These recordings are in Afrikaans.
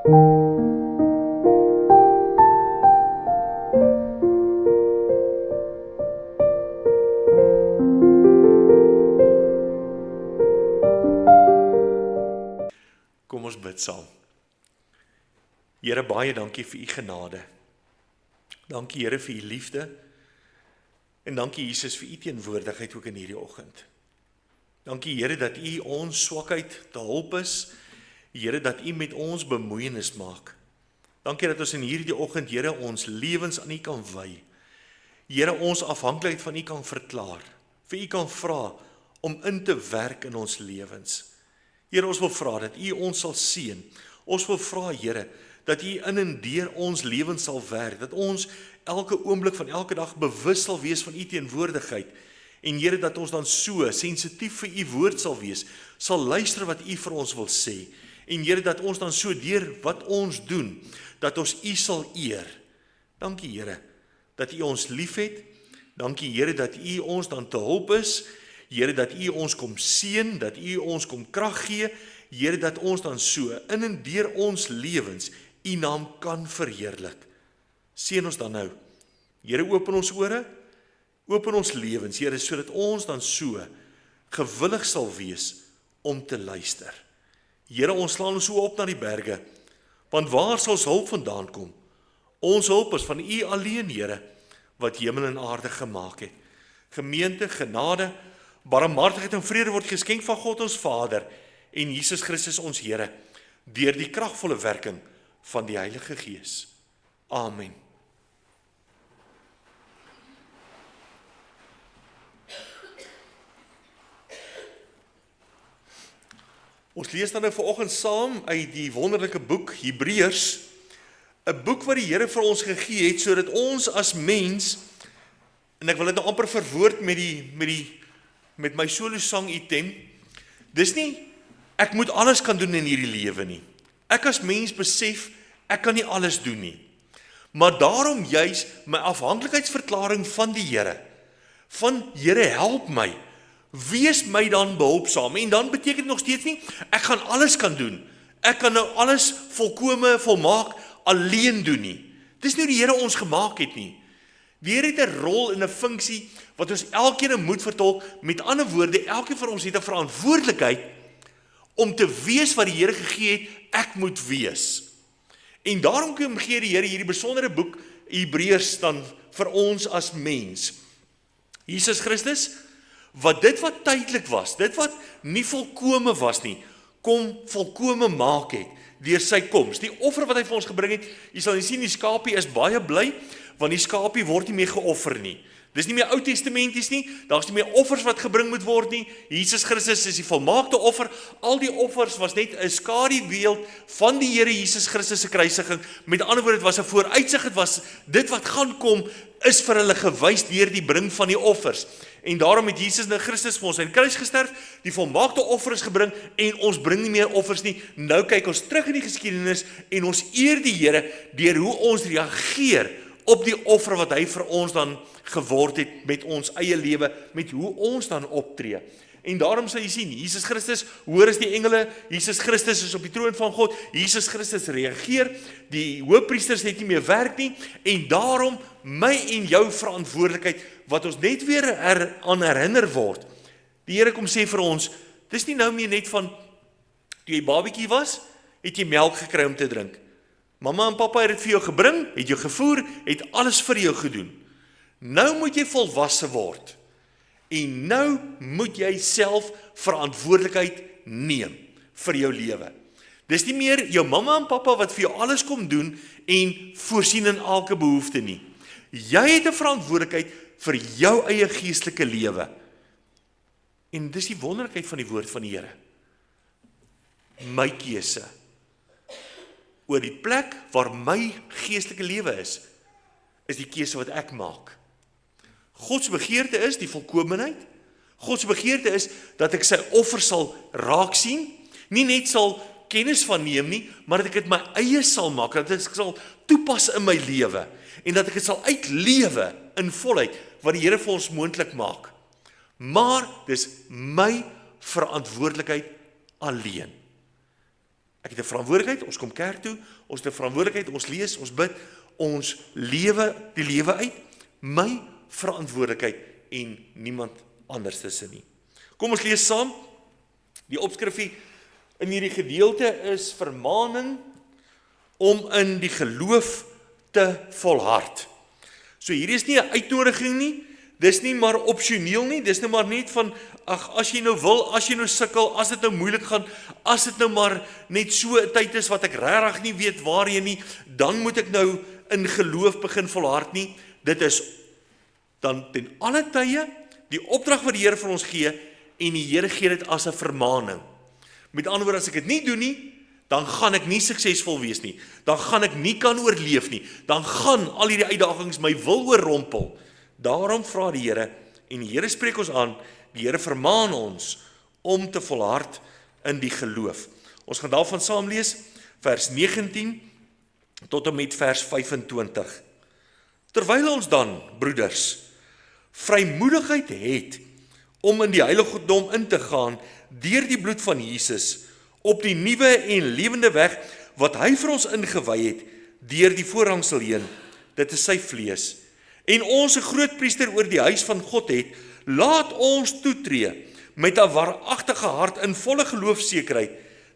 Kom ons bid saam. Here, baie dankie vir u genade. Dankie Here vir u liefde. En dankie Jesus vir u teenwoordigheid ook in hierdie oggend. Dankie Here dat u ons swakheid te hulp is. Here dat u met ons bemoeienis maak. Dankie dat ons in hierdie oggend Here ons lewens aan u kan wy. Here ons afhanklikheid van u kan verklaar. Vir u kan vra om in te werk in ons lewens. Here, ons wil vra dat u ons sal seën. Ons wil vra, Here, dat u in en deur ons lewens sal werk, dat ons elke oomblik van elke dag bewus sal wees van u teenwoordigheid, en Here, dat ons dan so sensitief vir u woord sal wees, sal luister wat u vir ons wil sê, en Here, dat ons dan so deur wat ons doen, dat ons u sal eer. Dankie Here, dat u ons liefhet, dankie Here, dat u ons dan te hulp is, Here, dat u ons kom seën, dat u ons kom krag gee, Here, dat ons dan so in en deur ons lewens u naam kan verheerlik. Seën ons dan nou. Here, open ons ore, open ons lewens, Here, sodat ons dan so gewillig sal wees om te luister. Here, ons slaan ons so op na die berge, want waar sal ons hulp vandaan kom? Ons hulp is van u alleen, Here, wat hemel en aarde gemaak het. Gemeente, genade, barmhartigheid en vrede word geskenk van God ons Vader en Jesus Christus ons Here, deur die kragvolle werking van die Heilige Gees. Amen. Ons lees dan nou vanoggend saam uit die wonderlike boek Hebreërs, 'n boek wat die Here vir ons gegee het, sodat ons as mens, en ek wil dit nou amper verwoord met my solo sang item, dis nie, ek moet alles kan doen in hierdie lewe nie. Ek as mens besef, ek kan nie alles doen nie. Maar daarom juis my afhanklikheidsverklaring van die Here, van Here help my, wees my dan behulpsaam, en dan beteken dit nog steeds nie, ek gaan alles kan doen, ek kan nou alles volkome, volmaak, alleen doen nie. Dis nie die Here ons gemaak het nie. Die Here het 'n rol en 'n funksie, wat ons elkeen moet vertolk, met ander woorde, elkeen van ons het 'n verantwoordelikheid, om te wees wat die Here gegee het, ek moet wees. En daarom gee die Here hierdie besondere boek, Hebreërs dan, vir ons as mens. Jesus Christus, wat dit wat tydelik was, dit wat nie volkome was nie, kom volkome maak het, deur sy koms. Die offer wat hy vir ons gebring het, jy sal sien, die skapie is baie bly, want die skapie word nie meer geoffer nie. Dis nie meer Ou Testamenties nie, daar's nie meer offers wat gebring moet word nie. Jesus Christus is die volmaakte offer. Al die offers was net 'n skaduweeld van die Here Jesus Christus se kruisiging. Met ander woorde, dit was 'n vooruitsig, dit was dit wat gaan kom, is vir hulle gewys deur die bring van die offers. En daarom het Jesus nou Christus vir ons aan die kruis gesterf, die volmaakte offer is gebring, en ons bring nie meer offers nie. Nou kyk ons terug in die geskiedenis, en ons eer die Here deur hoe ons reageer op die offer wat hy vir ons dan geword het met ons eie lewe, met hoe ons dan optree. En daarom sal jy sien, Jesus Christus, hoor as die engele, Jesus Christus is op die troon van God, Jesus Christus reageer, die hoëpriesters het nie meer werk nie, en daarom my en jou verantwoordelikheid, wat ons net weer aan herinner word. Die Here kom sê vir ons, dis nie nou meer net van, toe jy babietjie was, het jy melk gekry om te drink. Mamma en pappa het dit vir jou gebring, het jou gevoer, het alles vir jou gedoen. Nou moet jy volwasse word. En nou moet jy self verantwoordelikheid neem vir jou lewe. Dis nie meer jou mamma en pappa wat vir jou alles kom doen en voorsien in elke behoefte nie. Jy het 'n verantwoordelikheid vir jou eie geestelike lewe. En dis die wonderlikheid van die woord van die Here. My keuse. Oor die plek waar my geestelike lewe is die keuse wat ek maak. Godse begeerte is die volkomenheid. Godse begeerte is dat ek sy offer sal raak sien, nie net sal kennis van neem nie, maar dat ek dit my eie sal maak, dat ek sal toepas in my lewe, en dat ek dit sal uitlewe in volheid, wat die Here vir ons moontlik maak. Maar dis my verantwoordelikheid alleen. Ek het 'n verantwoordelikheid, ons kom kerk toe, ons het 'n verantwoordelikheid, ons lees, ons bid, ons lewe die lewe uit, my verantwoordelikheid en niemand anders tussen nie. Kom ons lees saam, die opskrifie in hierdie gedeelte is vermaaning om in die geloof te volhard. So hierdie is nie 'n uitnodiging nie, dis nie maar opsioneel nie, dis nou maar net van, ag, as jy nou wil, as jy nou sukkel, as dit nou moeilik gaan, as dit nou maar net so 'n tyd is wat ek regtig nie weet waarheen nie, dan moet ek nou in geloof begin volhard nie. Dit is dan ten alle tye die opdrag wat die Here vir ons gee, en die Here gee dit as 'n vermaaning. Met ander woorde, as ek dit nie doen nie, dan gaan ek nie suksesvol wees nie, dan gaan ek nie kan oorleef nie, dan gaan al hierdie uitdagings my wil oorrompel. Daarom vra die Here, en die Here spreek ons aan, die Here vermaan ons om te volhard in die geloof. Ons gaan daarvan saam lees, vers 19 tot en met vers 25. Terwyl ons dan, broeders, vrymoedigheid het om in die heiligdom in te gaan deur die bloed van Jesus, op die nuwe en lewende weg wat hy vir ons ingewy het, deur die voorhangsel heen, dit is sy vlees, en ons 'n groot priester oor die huis van God het, laat ons toetree met 'n waaragtige hart in volle geloofsekerheid,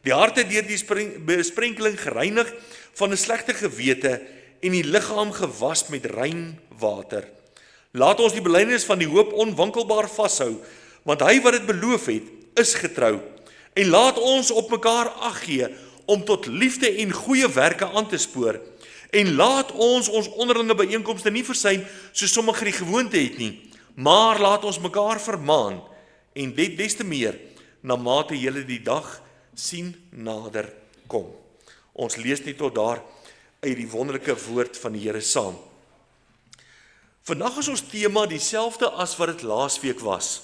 die harte deur die besprenkeling gereinig van 'n slegte gewete en die liggaam gewas met rein water. Laat ons die belydenis van die hoop onwankelbaar vashou, want hy wat dit beloof het, is getrou. En laat ons op mekaar ag gee om tot liefde en goeie werke aan te spoor. En laat ons onderlinge byeenkomste nie versuim soos sommige die gewoonte het nie, maar laat ons mekaar vermaan en dit des te meer na mate julle die dag sien nader kom. Ons lees net tot daar uit die wonderlike woord van die Here saam. Vandag is ons tema dieselfde as wat dit laasweek was.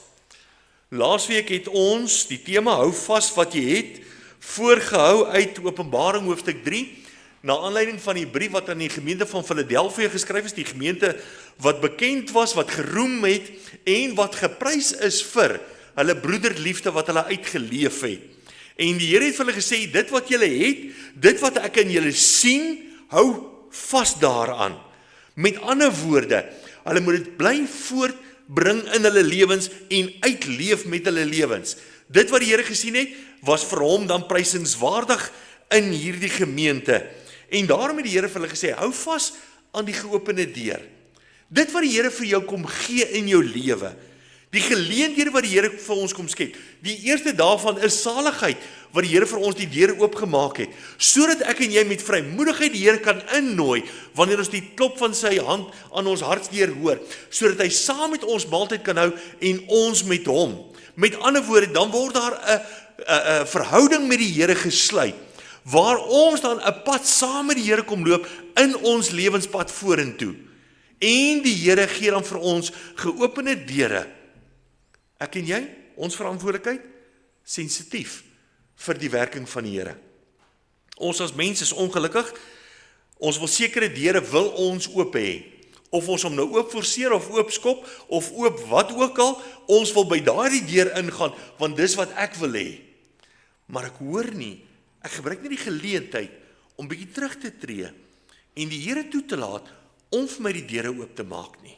Laasweek het ons die tema hou vas wat jy het voorgehou uit Openbaring hoofstuk 3, na aanleiding van die brief wat aan die gemeente van Philadelphia geskryf is, die gemeente wat bekend was, wat geroem het en wat geprys is vir hulle broederliefde wat hulle uitgeleef het. En die Here het vir hulle gesê, dit wat julle het, dit wat ek in julle sien, hou vas daaraan. Met ander woorde, hulle moet dit bly voortbring in hulle lewens en uitleef met hulle lewens. Dit wat die Here gesien het, was vir hom dan prysenswaardig in hierdie gemeente. En daarom het die Here vir hulle gesê, hou vas aan die geopende deur. Dit wat die Here vir jou kom gee in jou lewe, die geleenthede wat die Here vir ons kom skep, die eerste daarvan is saligheid, wat die Here vir ons die deur oopgemaak het, sodat ek en jy met vrymoedigheid die Here kan innooi, wanneer ons die klop van sy hand aan ons hartsdeur hoor, sodat hy saam met ons maaltyd kan hou en ons met hom. Met ander woorde, dan word daar 'n verhouding met die Here gesluit, waar ons dan 'n pad saam met die Here kom loop in ons lewenspad vorentoe. En die Here gee dan vir ons geopende deure. Ek en jy, ons verantwoordelikheid, sensitief vir die werking van die Here. Ons as mens is ongelukkig, ons wil sekere deure wil ons oop hê. Of ons hom nou oop forceer of oop skop, of oop wat ook al, ons wil by daardie deur ingaan, want dis wat ek wil hê. Maar ek hoor nie, ek gebruik nie die geleentheid om bietjie terug te tree en die Here toe te laat om vir my die deure oop te maak nie.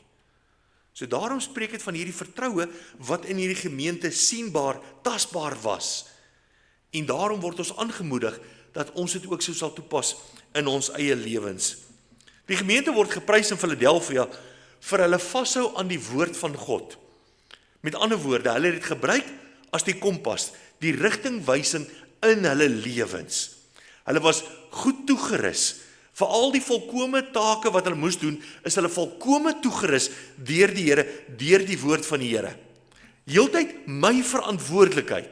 So daarom spreek dit van hierdie vertroue wat in hierdie gemeente sienbaar, tasbaar was. En daarom word ons aangemoedig dat ons dit ook so sal toepas in ons eie lewens. Die gemeente word geprys in Philadelphia vir hulle vashou aan die woord van God. Met ander woorde, hulle het dit gebruik as die kompas, die rigtingwysing in hulle lewens. Hulle was goed toegerus. Vir al die volkome take wat hulle moes doen, is hulle volkome toegerus deur die Here, deur die woord van die Here. Heeltyd my verantwoordelikheid,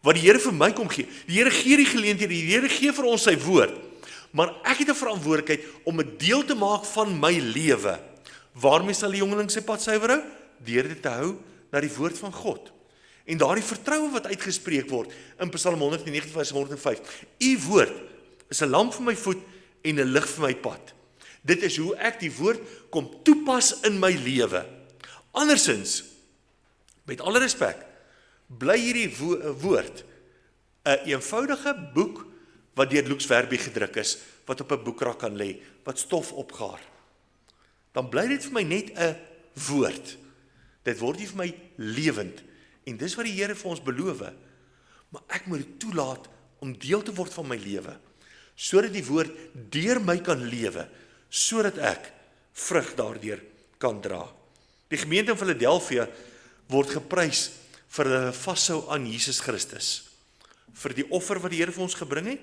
wat die Here vir my kom gee. Die Here gee die geleenthede, die Here gee vir ons sy woord. Maar ek het 'n verantwoordelikheid om 'n deel te maak van my lewe. Waarmee sal die jongeling sy pad suiwer hou? Deur dit te hou na die woord van God. En daardie vertroue wat uitgespreek word in Psalm 119 vers 105. U woord is 'n lamp vir my voet en 'n lig vir my pad. Dit is hoe ek die woord kom toepas in my lewe. Andersins, met alle respek, bly hierdie woord 'n eenvoudige boek wat deur Lux Verbi gedruk is, wat op 'n boekrak kan lê, wat stof opgaar. Dan bly dit vir my net 'n woord. Dit word nie vir my lewend. En dis wat die Here vir ons beloof. Maar ek moet dit toelaat om deel te word van my lewe, sodat die woord deur my kan lewe, sodat ek vrug daardeur kan dra. Die gemeente in Philadelphia word geprys vir hulle vashou aan Jesus Christus, vir die offer wat die Here vir ons gebring het,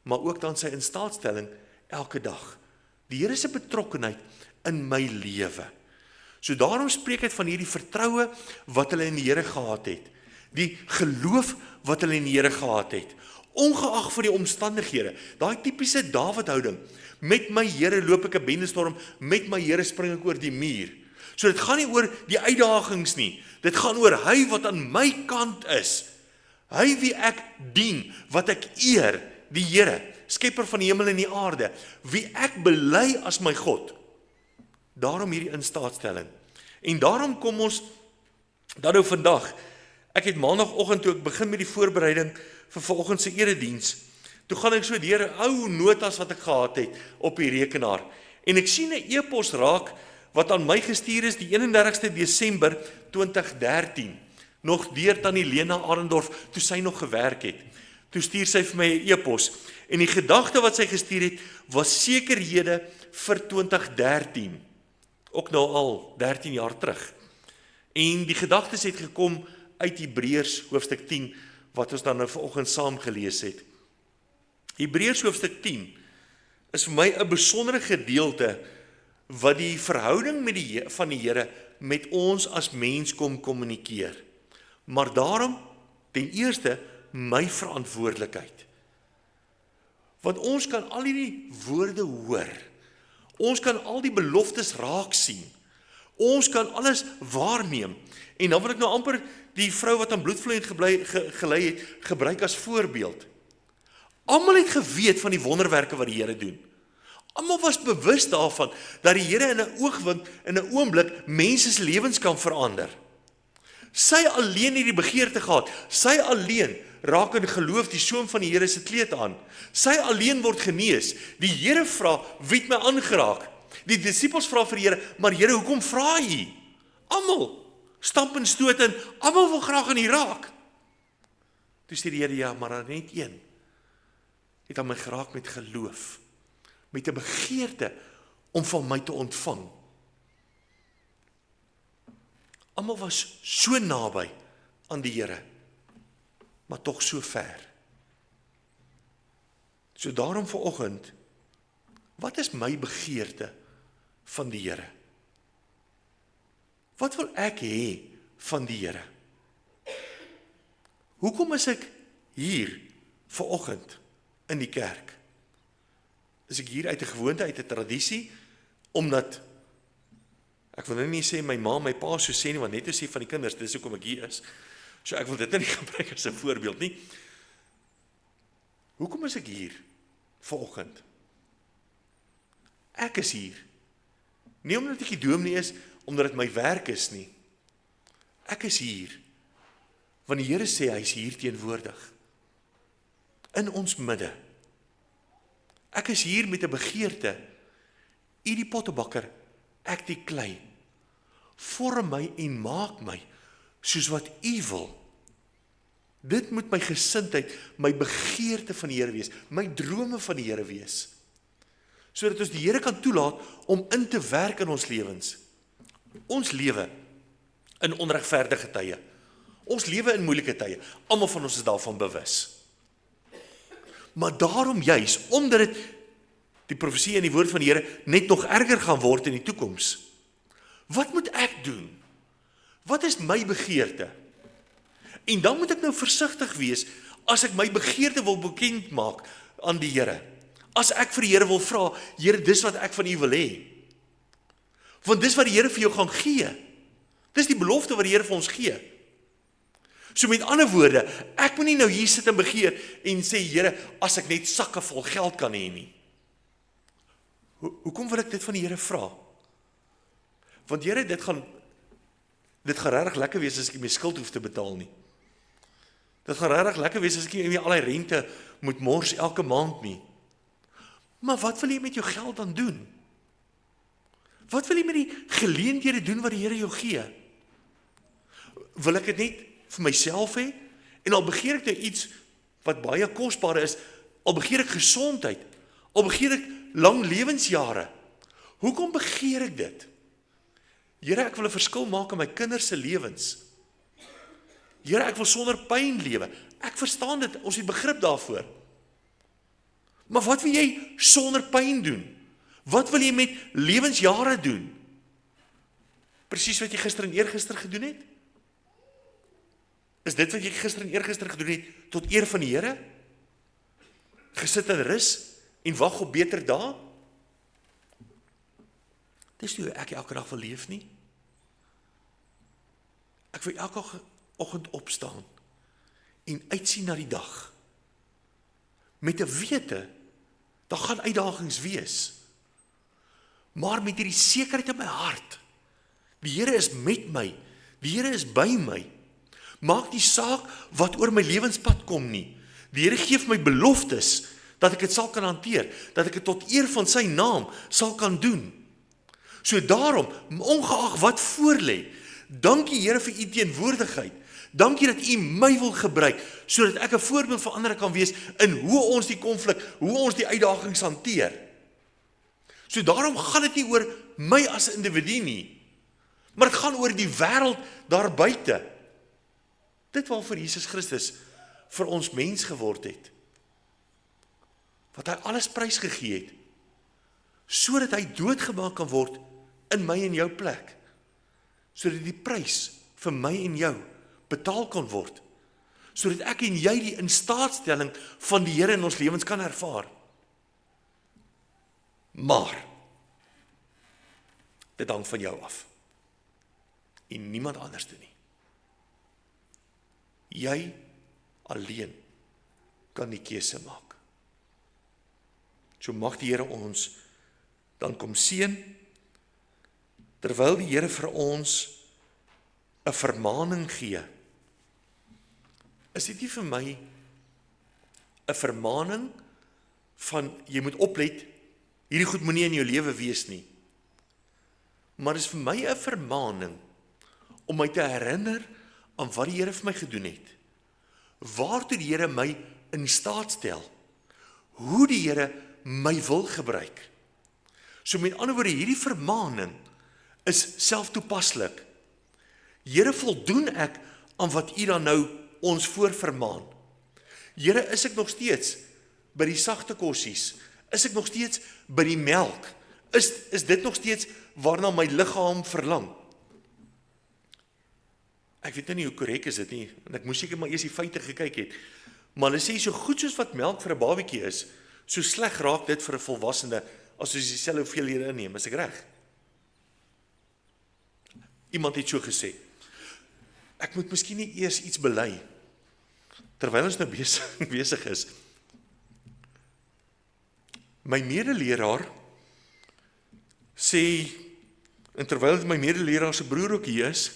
maar ook dan sy instaatstelling elke dag. Die Here se betrokkenheid in my lewe. So daarom spreek hy van hierdie vertroue wat hulle in die Here gehad het, die geloof wat hulle in die Here gehad het, ongeag van die omstandighede, daai tipiese Dawid-houding, met my Here loop ek 'n bendestorm, met my Here spring ek oor die muur. So dit gaan nie oor die uitdagings nie, dit gaan oor hy wat aan my kant is, hy wie ek dien, wat ek eer, die Here, skepper van die hemel en die aarde, wie ek bely as my God. Daarom hierdie instaatstelling. En daarom kom ons dan nou vandag. Ek het maandagooggend toe ek begin met die voorbereiding vir vanoggend se erediens. Toe gaan ek so deur ou notas wat ek gehad het op die rekenaar. En ek sien 'n e-pos raak wat aan my gestuur is die 31ste Desember 2013. Nog deur tannie Lena Arendorf toe sy nog gewerk het. Toe stuur sy vir my 'n e-pos. En die gedagte wat sy gestuur het was sekerhede vir 2013. Ook nou al 13 jaar terug. En die gedagtes het gekom uit Hebreërs hoofstuk 10, wat ons dan nou vanoggend saam gelees het. Hebreërs hoofstuk 10 is vir my 'n besondere gedeelte wat die verhouding van die Here met ons as mens kom kommunikeer. Maar daarom, ten eerste, my verantwoordelikheid. Want ons kan al hierdie woorde hoor. Ons kan al die beloftes raak sien. Ons kan alles waarneem. En dan wil ek nou amper die vrou wat aan bloedvloeiend gelei het, gebruik as voorbeeld. Almal het geweet van die wonderwerke wat die Here doen. Almal was bewus daarvan, dat die Here in 'n oogwink, in 'n oomblik, mense se lewens kan verander. Sy alleen het die begeerte gehad, sy alleen raak in geloof die soem van die Here se kleed aan. Sy alleen word genees. Die Here vra, wie het my aangeraak? Die disippels vra vir die Here, maar Here, hoekom vra U? Almal stamp en stoot en almal wil graag aan U raak. Toe sê die Here, ja, maar daar net een het aan my geraak met geloof, met 'n begeerte om van my te ontvang. Almal was so naby aan die Here, maar tog so ver. So daarom vanoggend, wat is my begeerte van die Here? Wat wil ek hê van die Here? Hoekom is ek hier vanoggend in die kerk? Is ek hier uit 'n gewoonte, uit 'n tradisie, omdat ek wil nou nie sê my ma, my pa so sê nie, want net te sê van die kinders, dis hoekom ek hier is. So ek wil dit nie gebruik as 'n voorbeeld nie. Hoekom is ek hier vanoggend? Ek is hier. Nie omdat ek die dominee is, omdat dit my werk is nie. Ek is hier, want die Here sê hy is hier teenwoordig. In ons midde. Ek is hier met 'n begeerte. U die pottebakker, ek die klei. Vorm my en maak my soos wat U wil. Dit moet my gesindheid, my begeerte van die Here wees, my drome van die Here wees. Sodat ons die Here kan toelaat om in te werk in ons lewens. Ons lewe in onregverdige tye. Ons lewe in moeilike tye. Almal van ons is daarvan bewus. Maar daarom juis, omdat dit die profesie en die woord van die Here net nog erger gaan word in die toekoms. Wat moet ek doen? Wat is my begeerte? En dan moet ek nou versigtig wees as ek my begeerte wil bekend maak aan die Here. As ek vir die Here wil vra, Here, dis wat ek van U wil hê. Want dis wat die Here vir jou gaan gee. Dis die belofte wat die Here vir ons gee. So met ander woorde, ek moet nie nou hier sit en begeer en sê, Here, as ek net sakke vol geld kan hê nie. Hoekom wil ek dit van die Here vra? Want Here, dit gaan regtig lekker wees as ek my skuld hoef te betaal nie. Dit gaan regtig lekker wees as ek nie al die rente moet mors elke maand nie. Maar wat wil jy met jou geld dan doen? Wat wil jy met die geleenthede doen wat die Here jou gee? Wil ek dit net vir myself hê? En al begeer ek nou iets wat baie kosbaar is, al begeer ek gesondheid, al begeer ek lang lewensjare. Hoekom begeer ek dit? Here, ek wil 'n verskil maak in my kinders se lewens. Here, ek wil sonder pyn lewe. Ek verstaan dit, ons het begrip daarvoor. Maar wat wil jy sonder pyn doen? Wat wil jy met lewensjare doen? Presies wat jy gister en eergister gedoen het? Is dit wat jy gister en eergister gedoen het tot eer van die Here? Gesit en rus en wag op beter dae? Dis nie hoe ek elke dag wil leef nie. Ek wil elke oggend opstaan en uitsien na die dag. Met 'n wete, daar gaan uitdagings wees. Maar met hierdie sekerheid in my hart, die Here is met my, die Here is by my. Maak nie saak wat oor my lewenspad kom nie. Die Here gee vir my beloftes, dat ek dit sal kan hanteer, dat ek dit tot eer van sy naam sal kan doen. So daarom, ongeag wat voorlê, dankie Here vir u teenwoordigheid. Dankie dat u my wil gebruik, sodat ek 'n voorbeeld vir ander kan wees in hoe ons die konflik, hoe ons die uitdagings hanteer. So daarom gaan dit nie oor my as 'n individu nie, maar dit gaan oor die wêreld daar buite. Dit waarvoor Jesus Christus vir ons mens geword het. Wat hy alles prys gegee het, sodat hy doodgemaak kan word in my en jou plek. Sodat die prys vir my en jou betaal kan word. Sodat ek en jy die instaatstelling van die Here in ons lewens kan ervaar. Maar, dit hang van jou af. En niemand anders doen nie. Jy alleen kan die keuse maak. So mag die Here ons dan kom seën, terwyl die Here vir ons 'n vermaaning gee. Is dit nie vir my 'n vermaaning van jy moet oplet, hierdie goed moenie in jou lewe wees nie. Maar is vir my 'n vermaaning om my te herinner aan wat die Here vir my gedoen het. Waartoe die Here my in staat stel. Hoe die Here my wil gebruik. So met ander woorde, hierdie vermaaning is selftoepaslik. Here, voldoen ek aan wat u dan nou ons voorvermaan? Here, is ek nog steeds by die sagte kossies? Is ek nog steeds by die melk? Is dit nog steeds waarna my liggaam verlang? Ek weet nie hoe korrek is dit nie, en ek moes seker maar eers die feite gekyk het. Maar hulle sê, so goed soos wat melk vir 'n babatjie is, so sleg raak dit vir 'n volwassene, as jy dieselfde hoeveelhede inneem, is ek reg? Iemand het so gesê. Ek moet miskien nie eers iets bely, terwyl ons nou besig is. My medeleraar sê, en terwyl my medeleraar se broer ook hier is,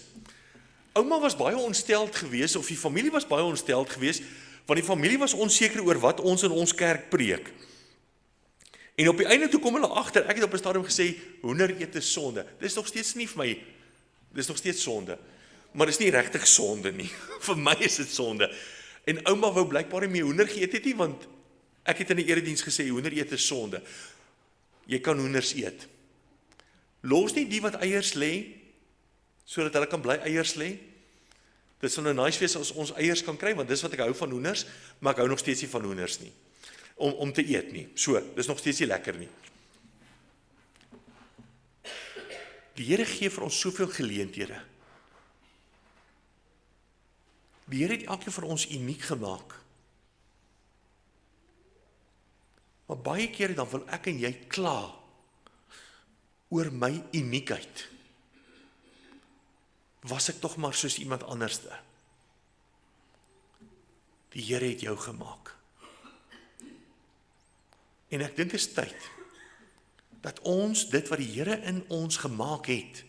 ouma was baie ontsteld geweest, of die familie was baie ontsteld geweest, want die familie was onseker oor wat ons in ons kerk preek. En op die einde toe kom hulle agter, ek het op 'n stadium gesê, hoender eet is sonde. Dis nog steeds nie vir my, dis nog steeds sonde. Maar dis nie regtig sonde nie. Vir my is dit sonde. En ouma wou blykbaar nie meer hoender geëet het nie, want ek het in die erediens gesê, hoender eet is sonde. Jy kan hoenders eet. Los nie die wat eiers lê, sodat hulle kan bly eiers lê. Dit sal nou nice wees as ons eiers kan kry, want dis wat ek hou van hoenders, maar ek hou nog steeds nie van hoenders nie. Om te eet nie. So, dis nog steeds nie lekker nie. Die Here gee vir ons soveel geleenthede. Die Here het elkeen van ons uniek gemaak. Maar baie kere dan wil ek en jy kla oor my uniekheid. Was ek tog maar soos iemand anderste? Die Here het jou gemaak. En ek dink is tyd dat ons dit wat die Here in ons gemaak het,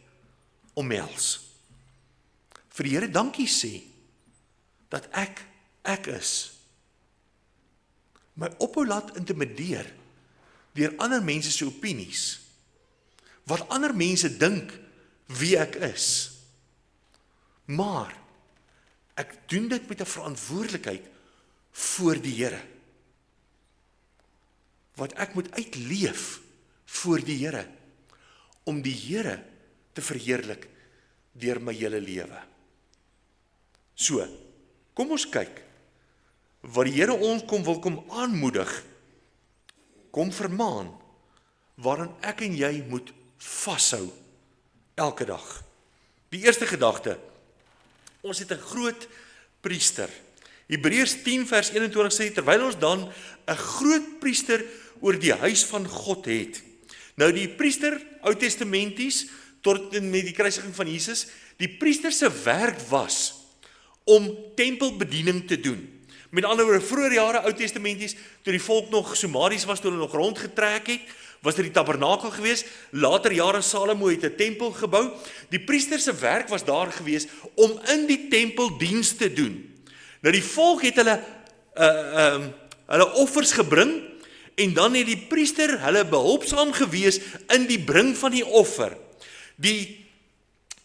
omhels. Vir die Here dankie sê, dat ek ek is. My ophou laat intimideer deur ander mense se opinies, wat ander mense dink wie ek is. Maar ek doen dit met 'n verantwoordelikheid voor die Here. Wat ek moet uitleef voor die Here, om die Here te verheerlik deur my hele lewe. So, kom ons kyk wat die Here ons wil kom aanmoedig, kom vermaan, waarin ek en jy moet vashou elke dag. Die eerste gedagte, ons het 'n groot priester. Hebreërs 10 vers 21 sê, terwyl ons dan 'n groot priester oor die huis van God het. Nou die priester, Oud-testamenties, tot en met die kruisiging van Jesus, die priester se werk was om tempelbediening te doen. Met ander woorde, vroeër jare Oud-testamenties, toe die volk nog Somaries was, toe hulle nog rondgetrek het, was dit die tabernakel gewees. Later jare Salomo het 'n tempel gebou. Die priester se werk was daar gewees om in die tempel diens te doen. Nou die volk het hulle offers gebring, en dan het die priester hulle behulpsaam gewees in die bring van die offer. Die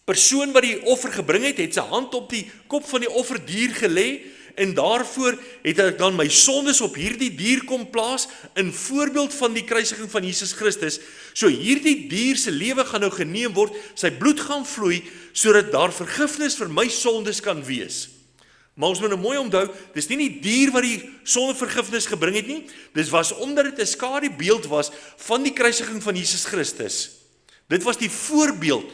persoon wat die offer gebring het, het sy hand op die kop van die offerdier gelê, en daarvoor het ek dan my sondes op hierdie dier kom plaas, in voorbeeld van die kruisiging van Jesus Christus. So hierdie dier se lewe gaan nou geneem word, sy bloed gaan vloei, sodat daar vergifnis vir my sondes kan wees. Maar ons moet nou mooi onthou, dis nie die dier wat die sondevergifnis gebring het nie, dis was omdat dit 'n skadubeeld was van die kruisiging van Jesus Christus. Dit was die voorbeeld,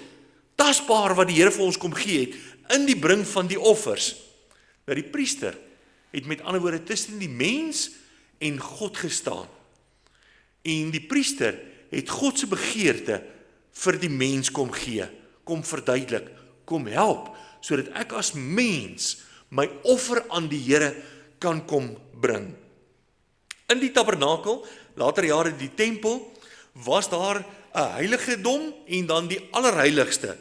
tasbaar wat die Here vir ons kom gee het, in die bring van die offers. Nou die priester het met ander woorde tussen die mens en God gestaan. En die priester het God se begeerte vir die mens kom gee, kom verduidelik, kom help, sodat ek as mens my offer aan die Here kan kom bring. In die tabernakel, later jare die tempel, was daar 'n heiligdom en dan die allerheiligste.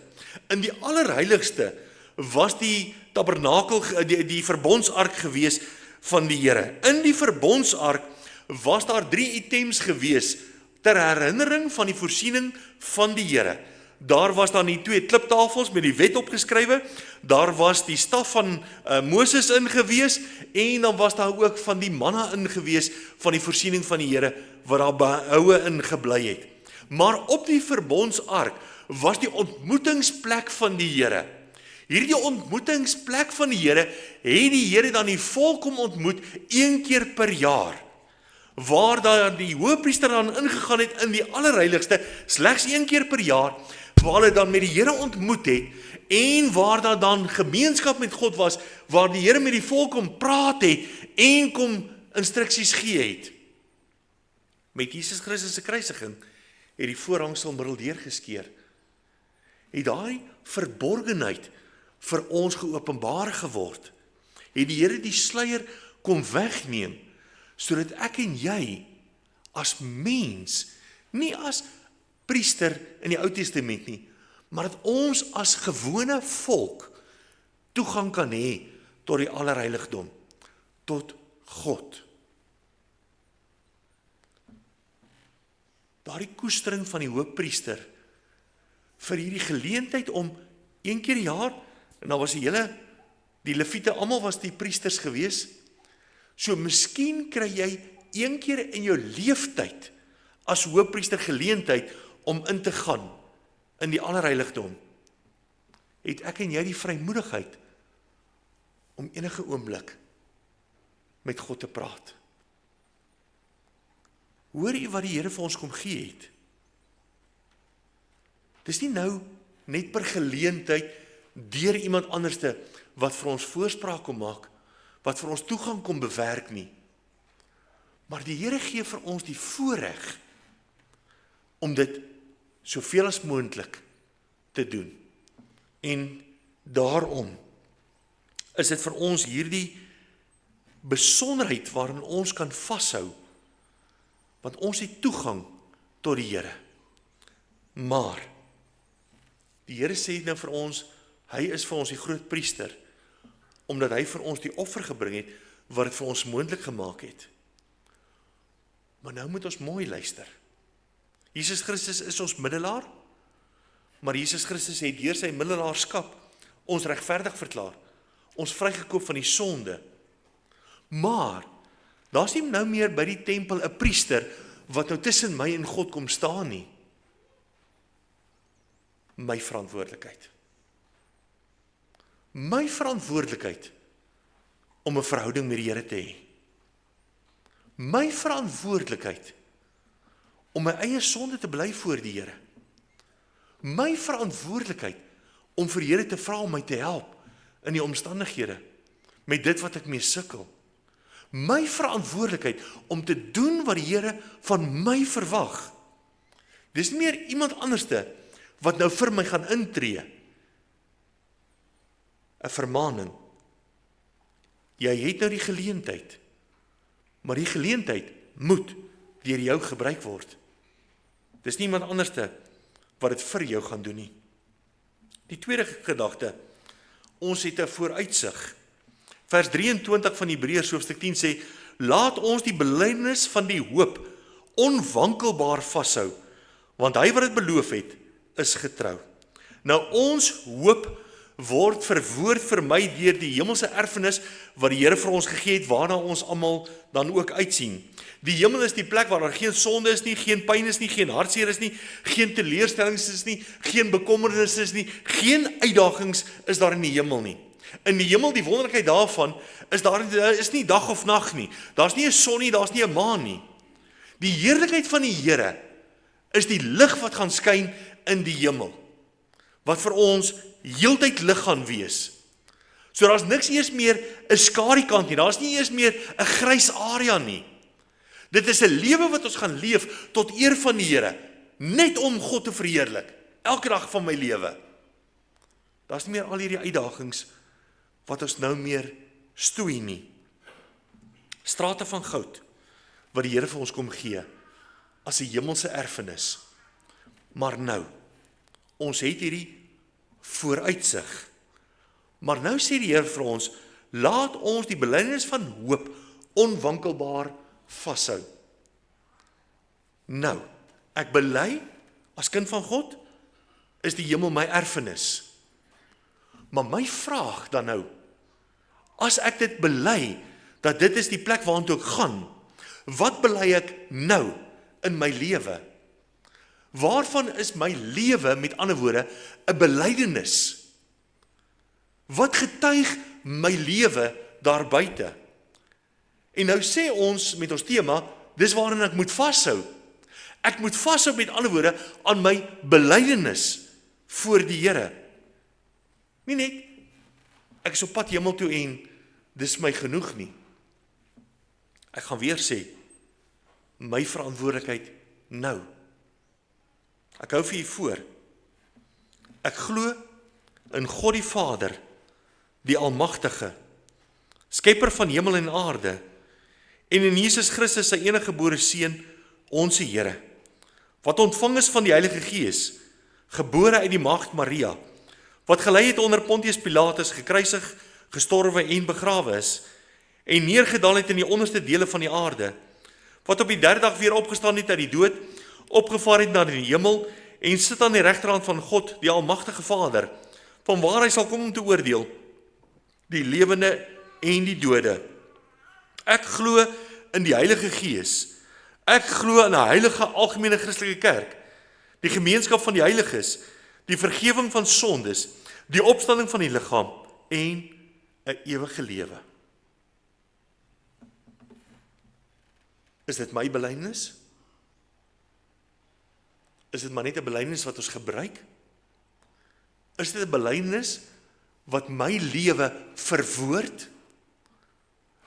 In die allerheiligste was die tabernakel, die verbondsark gewees van die Here. In die verbondsark was daar 3 items gewees ter herinnering van die voorsiening van die Here. Daar was dan die 2 kliptafels met die wet opgeskrywe, daar was die staf van Moses ingewees, en dan was daar ook van die manna ingewees van die voorsiening van die Here, wat daar behoue in gebly het. Maar op die verbondsark was die ontmoetingsplek van die Here. Hierdie ontmoetingsplek van die Here, het die Here dan die volk kom ontmoet 1 keer per jaar, waar daar die hoëpriester dan ingegaan het in die allerheiligste, slegs 1 keer per jaar, waar hulle dan met die Here ontmoet het, en waar daar dan gemeenskap met God was, waar die Here met die volk kom praat het, en kom instruksies gee het. Met Jesus Christus se kruisiging, het die voorhangselmiddel deurgeskeer. Het daai verborgenheid vir ons geopenbaar geword. Het die Here die sluier kom wegneem, sodat ek en jy as mens, nie as priester in die Ou Testament nie, maar dat ons as gewone volk toegang kan hê tot die allerheiligdom, tot God. Daardie koestering van die hoëpriester vir hierdie geleentheid om 1 keer per jaar, en dan was die leviete, almal was die priesters gewees, so miskien kry jy 1 keer in jou leeftyd as hoëpriester geleentheid om in te gaan in die allerheiligdom. Het ek en jy die vrymoedigheid om enige oomblik met God te praat? Hoor jy wat die Here vir ons kom gee het? Dis nie nou net per geleentheid deur iemand anderste wat vir ons voorspraak kom maak, wat vir ons toegang kom bewerk nie. Maar die Here gee vir ons die voorreg om dit soveel as moontlik te doen. En daarom is dit vir ons hierdie besonderheid waarin ons kan vashou, want ons het toegang tot die Here. Maar die Here sê nou vir ons, hy is vir ons die groot priester, omdat hy vir ons die offer gebring het, wat dit vir ons moontlik gemaak het. Maar nou moet ons mooi luister. Jesus Christus is ons middelaar, maar Jesus Christus het deur sy middelaarskap ons regverdig verklaar, ons vrygekoop van die sonde. Maar, daar's nie nou meer by die tempel 'n priester, wat nou tussen my en God kom staan nie. My verantwoordelikheid. My verantwoordelikheid om 'n verhouding met die Here te hê. My verantwoordelikheid om my eie sonde te bely voor die Here. My verantwoordelikheid om vir die Here te vra om my te help in die omstandighede met dit wat ek mee sukkel. My verantwoordelikheid om te doen wat die Here van my verwag. Dis nie meer iemand anderste wat nou vir my gaan intree. 'n vermaaning. Jy het nou die geleentheid, maar die geleentheid moet deur jou gebruik word. Dis nie iemand anderste wat dit vir jou gaan doen nie. Die tweede gedagte, ons het 'n vooruitsig. Vers 23 van Hebreërs hoofstuk 10 sê, laat ons die belydenis van die hoop onwankelbaar vashou, want hy wat dit beloof het, is getrou. Nou ons hoop word verwoord vir my deur die hemelse erfenis wat die Here vir ons gegee het, waarna ons almal dan ook uitsien. Die hemel is die plek waar daar geen sonde is nie, geen pyn is nie, geen hartseer is nie, geen teleurstellings is nie, geen bekommernisse is nie, geen uitdagings is daar in die hemel nie. In die hemel, die wonderlikheid daarvan, daar is nie dag of nag nie. Daar's nie 'n son nie, daar's nie 'n maan nie. Die heerlikheid van die Here is die lig wat gaan skyn in die hemel, wat vir ons heeltyd lig gaan wees. So daar's niks eers meer 'n skadukant nie, daar's nie eers meer 'n grys area nie. Dit is 'n lewe wat ons gaan leef tot eer van die Here, net om God te verheerlik, elke dag van my lewe. Daar's nie meer al hierdie uitdagings wat ons nou meer stoei nie. Strate van goud, wat die Here vir ons kom gee, as 'n hemelse erfenis. Maar nou, ons het hierdie vooruitsig. Maar nou sê die Here vir ons, laat ons die belydenis van hoop onwankelbaar vashou. Nou, ek bely, as kind van God, is die hemel my erfenis. Maar my vraag dan nou, as ek dit bely, dat dit is die plek waartoe ek gaan, wat bely ek nou in my lewe? Waarvan is my lewe, met ander woorde, 'n belydenis? Wat getuig my lewe daar buite? En nou sê ons met ons tema, dis waarin ek moet vashou. Ek moet vashou, met ander woorde, aan my belydenis voor die Here. Nie net, ek is op pad hemel toe en dis my genoeg nie. Ek gaan weer sê, my verantwoordelikheid nou. Ek hou vir u voor. Ek glo in God die Vader, die Almagtige, Skepper van hemel en aarde, en in Jesus Christus sy enige gebore Seun, ons Here, wat ontvang is van die Heilige Gees, gebore uit die maagd Maria, wat gelei het onder Pontius Pilatus, gekruisig, gestorwe en begrawe is, en neergedaal het in die onderste dele van die aarde, wat op die derde dag weer opgestaan het uit die dood, opgevaar het na die hemel, en sit aan die regterhand van God, die Almagtige Vader, van waar hy sal kom om te oordeel, die lewende en die dode. Ek glo in die Heilige Gees. Ek glo in 'n heilige algemene Christelike kerk, die gemeenskap van die heiliges, die vergifnis van sondes, die opstanding van die liggaam en 'n ewige lewe. Is dit my belydenis? Is dit maar net 'n belydenis wat ons gebruik? Is dit 'n belydenis wat my lewe verwoord?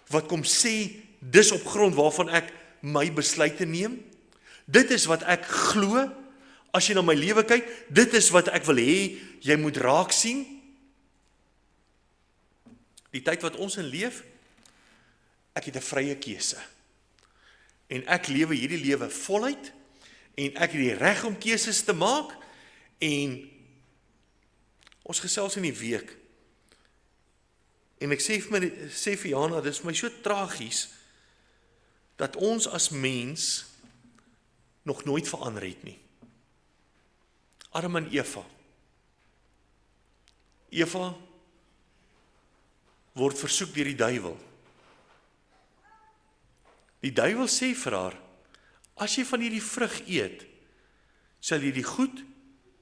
Wat kom sê, dis op grond waarvan ek my besluite neem? Dit is wat ek glo, as jy na my lewe kyk, dit is wat ek wil hê, jy moet raak sien. Die tyd wat ons in leef, ek het 'n vrye keuse. En ek lewe hierdie lewe voluit, en ek het die reg om keuses te maak, en ons gesels in die week, En ek sê vir Jana, dit is vir my so tragies, dat ons as mens nog nooit verander het nie. Adam en Eva. Eva word versoek deur die duiwel. Die duiwel sê vir haar, as jy van hierdie vrug eet, sal jy die goed,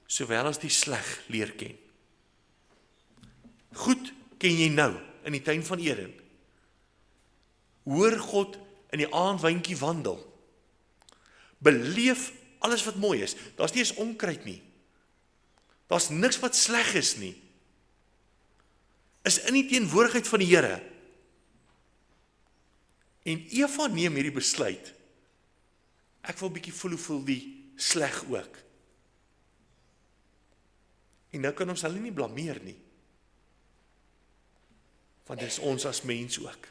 sowel as die sleg leer ken. Goed ken jy nou, in die tuin van Eden. Hoor God in die aandwyntjie wandel. Beleef alles wat mooi is. Daar's nie eens onkruid nie. Daar's niks wat sleg is nie. Is in die teenwoordigheid van die Here. En Eva neem hierdie besluit. Ek wil bietjie voel die sleg ook. En nou kan ons hulle nie blameer nie. Want dit is ons as mens ook.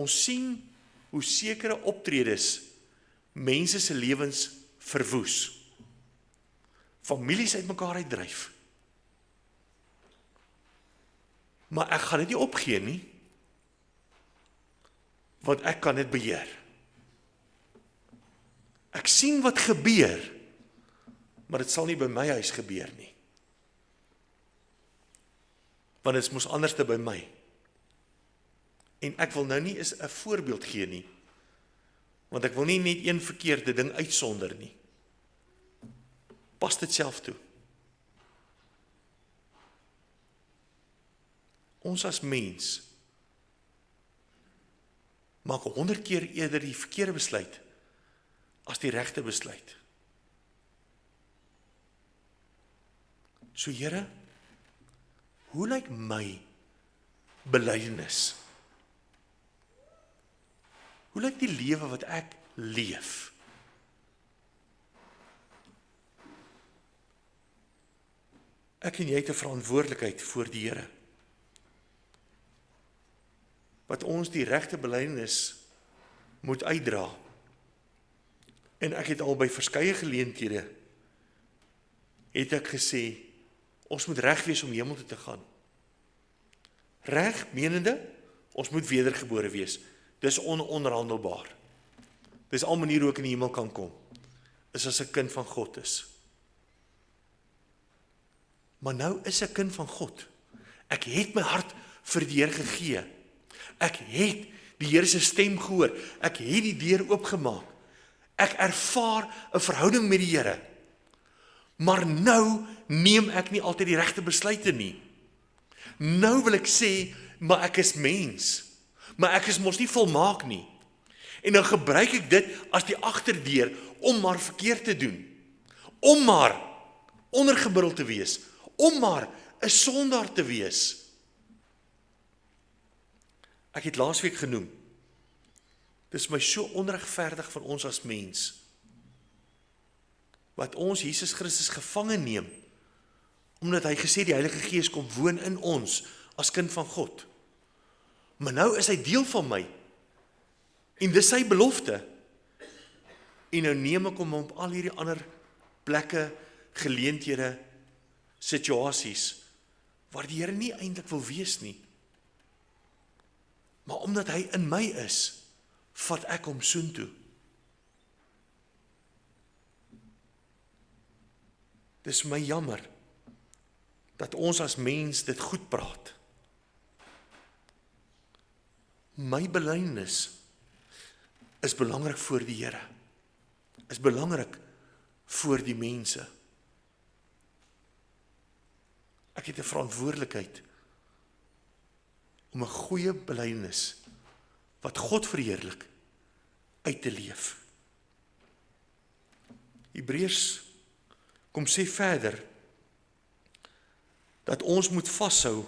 Ons sien hoe sekere optredes mense se lewens verwoes. Families uitmekaar uitdryf. Maar ek gaan dit nie opgee nie, want ek kan dit beheer. Ek sien wat gebeur, maar dit sal nie by my huis gebeur nie. Want dit moes anders te by my. En ek wil nou nie eens 'n voorbeeld gee nie, want ek wil nie net een verkeerde ding uitsonder nie. Pas dit self toe. Ons as mens maak 100 keer eerder die verkeerde besluit as die regte besluit. So Here, hoe lyk my belydenis? Hoe lyk die lewe wat ek leef? Ek en jy het 'n verantwoordelikheid voor die Here. Wat ons die regte belydenis moet uitdra. En ek het al by verskeie geleenthede het ek gesê, ons moet reg wees om hemel toe te gaan. Reg, menende, ons moet wedergebore wees. Dis ononderhandelbaar. Dis al maniere hoe ek in die hemel kan kom, is as 'n kind van God is. Maar nou is ek kind van God. Ek het my hart vir die Here gegee. Ek het die Here se stem gehoor. Ek het die deur oopgemaak. Ek ervaar 'n verhouding met die Here. Maar nou neem ek nie altyd die regte besluite nie. Nou wil ek sê, maar ek is mens. Maar ek is mos nie volmaak nie. En dan gebruik ek dit as die agterdeur om maar verkeerd te doen. Om maar ondergemiddeld te wees. Om maar 'n sondaar te wees. Ek het laasweek genoem. Dit is my so onregverdig van ons as mens. Wat ons Jesus Christus gevange neem, omdat hy gesê die Heilige Gees kom woon in ons as kind van God. Maar nou is hy deel van my. En dis sy belofte. En nou neem ek hom op al hierdie ander plekke, geleenthede, situasies, waar die Here nie eintlik wil wees nie. Maar omdat hy in my is, vat ek hom soontoe. Dis my jammer, dat ons as mens dit goed praat. My belydenis is belangrik voor die Here. Is belangrik voor die mense. Ek het 'n verantwoordelikheid om 'n goeie belydenis wat God verheerlik uit te leef. Hebreërs kom sê verder dat ons moet vashou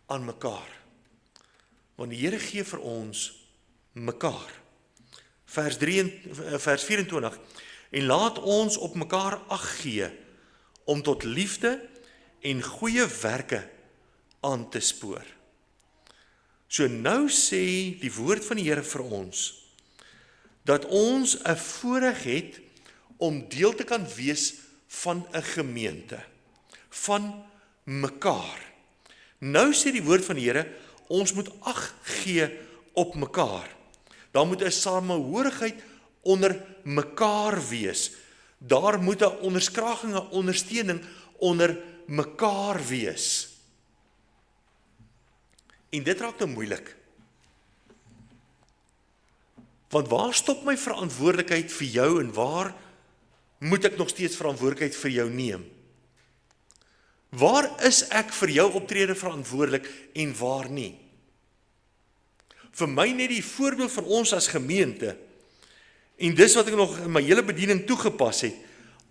aan mekaar. Want die Here gee vir ons mekaar. Vers 24, en laat ons op mekaar ag gee om tot liefde en goeie werke aan te spoor. So nou sê die woord van die Here vir ons, dat ons 'n voorreg het om deel te kan wees van 'n gemeente, van mekaar. Nou sê die woord van die Here, ons moet ag gee op mekaar. Daar moet 'n samehorigheid onder mekaar wees. Daar moet 'n onderskraging, 'n ondersteuning onder mekaar wees. En dit raak nou moeilik. Want waar stop my verantwoordelikheid vir jou en waar moet ek nog steeds verantwoordelikheid vir jou neem? Waar is ek vir jou optrede verantwoordelik en waar nie? Vir my net die voorbeeld van ons as gemeente, en dis wat ek nog in my hele bediening toegepas het,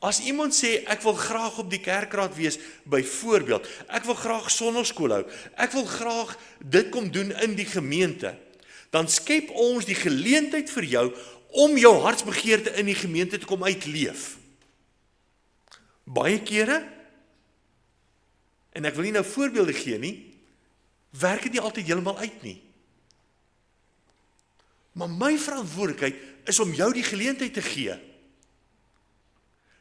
as iemand sê, ek wil graag op die kerkraad wees, byvoorbeeld, ek wil graag sonnaarskool hou, ek wil graag dit kom doen in die gemeente, dan skep ons die geleentheid vir jou, om jou hartsbegeerte in die gemeente te kom uitleef. Baie kere, en ek wil nie nou voorbeelde gee nie, werk dit nie altyd heeltemal uit nie. Maar my verantwoordelikheid is om jou die geleentheid te gee.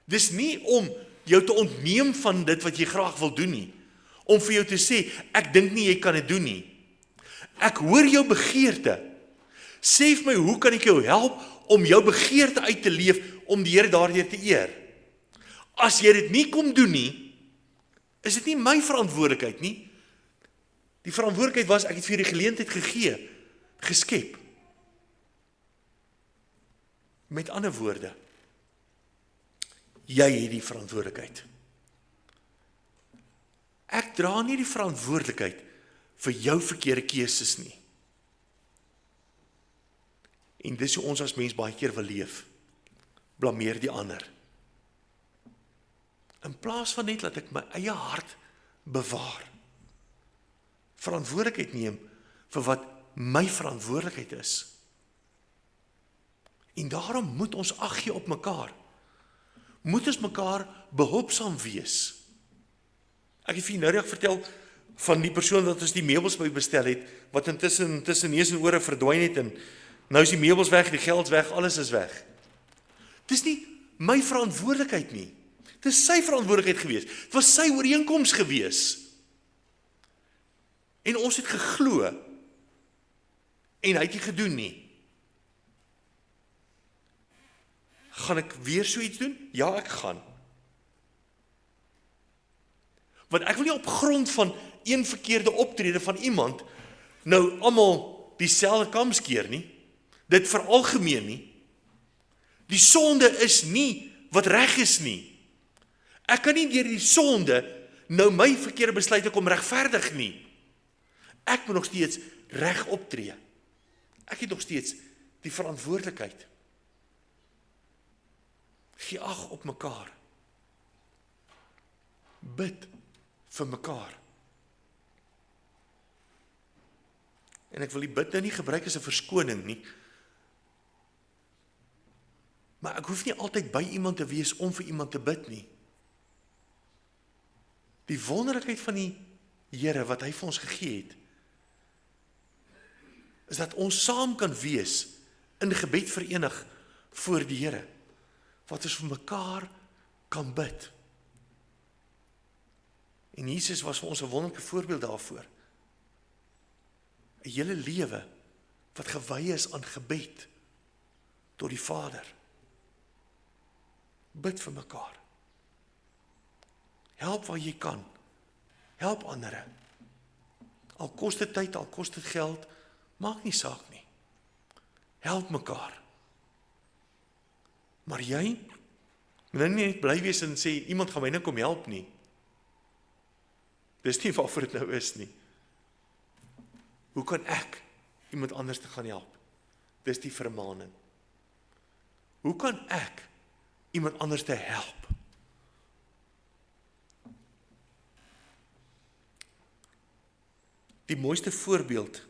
Dis nie om jou te ontneem van dit wat jy graag wil doen nie. Om vir jou te sê, ek dink nie jy kan dit doen nie. Ek hoor jou begeerte. Sê vir my, hoe kan ek jou help om jou begeerte uit te leef, om die Here daardeur te eer? As jy dit nie kom doen nie, is dit nie my verantwoordelikheid nie. Die verantwoordelikheid was, ek het vir die geleentheid gegee, geskep. Met ander woorde, jy het die verantwoordelikheid. Ek dra nie die verantwoordelikheid vir jou verkeerde keuses nie. En dis hoe ons as mens baie keer wil leef. Blameer die ander. In plaas van net dat ek my eie hart bewaar. Verantwoordelikheid neem vir wat my verantwoordelikheid is. En daarom moet ons ag gee op mekaar. Moet ons mekaar behulpsaam wees. Ek het vir nou reg vertel van die persoon wat ons die meubels by bestel het, wat tussen neus en ore verdwyn het, en nou is die meubels weg, die geld weg, alles is weg. Dis nie my verantwoordelikheid nie. Dis sy verantwoordelikheid gewees. Dit was sy ooreenkoms gewees. En ons het geglo, en hy het nie gedoen nie. Gaan ek weer so iets doen? Ja, ek gaan. Want ek wil nie op grond van een verkeerde optrede van iemand nou almal dieselfde kam skeer nie. Dit veralgemeen nie. Die sonde is nie wat reg is nie. Ek kan nie deur die sonde nou my verkeerde besluite kom regverdig nie. Ek moet nog steeds reg optree. Ek het nog steeds die verantwoordelikheid. Gee ag op mekaar. Bid vir mekaar. En ek wil die bid nou nie gebruik as 'n verskoning nie. Maar ek hoef nie altyd by iemand te wees om vir iemand te bid nie. Die wonderlikheid van die Here wat hy vir ons gegee het, is dat ons saam kan wees in gebed verenig voor die Here, wat ons vir mekaar kan bid. En Jesus was vir ons 'n wonderlike voorbeeld daarvoor. 'n Hele lewe wat gewy is aan gebed tot die Vader. Bid vir mekaar. Help waar jy kan. Help ander. Al kos dit tyd, al kos dit geld, maak nie saak nie. Help mekaar. Maar jy moet nie net bly wees en sê, iemand gaan my nou kom help nie. Dis nie waarvoor dit nou is nie. Hoe kan ek iemand anders te gaan help? Dis die vermaaning. Hoe kan ek iemand anders te help? Die mooiste voorbeeld